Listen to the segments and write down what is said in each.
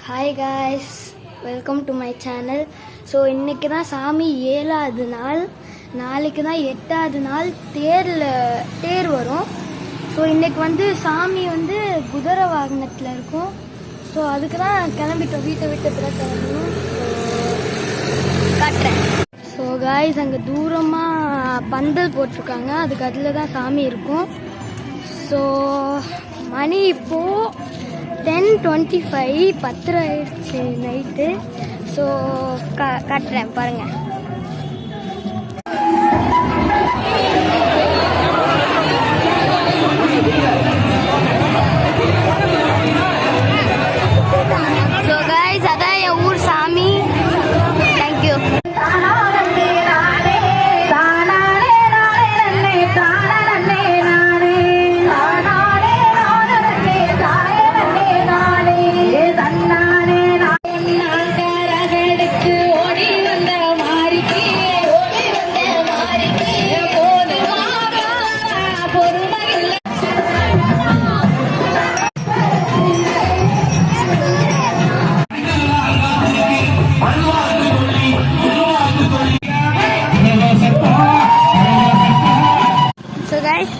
Hi guys, welcome to my channel. So இன்றைக்கி தான் சாமி 7வது நாள், நாளைக்கு தான் 8வது நாள் தேர் வரும். ஸோ இன்றைக்கி வந்து சாமி வந்து குதிரை வாகனத்தில் இருக்கும். ஸோ அதுக்கு தான் கிளம்பிட்டோம், வீட்டை விட்டு பிறகு கிளம்பணும். காட்டுறேன். ஸோ காய்ஸ், அங்கே தூரமாக பந்தல் போட்டிருக்காங்க, அதுக்கு அதில் தான் சாமி இருக்கும். ஸோ மணி இப்போது 10:25, 10 ஆயிடுச்சு நைட்டு. ஸோ காட்டுறேன் பாருங்கள். ஸோ காய்ஸ், அதான் என் ஊர் சாமி. தேங்க்யூ.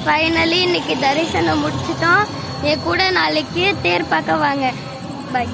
ஃபைனலி இன்னைக்கு தரிசனம் முடிச்சிட்டோம். என் கூட நாளைக்கு தேர் பார்க்க வாங்க. பை.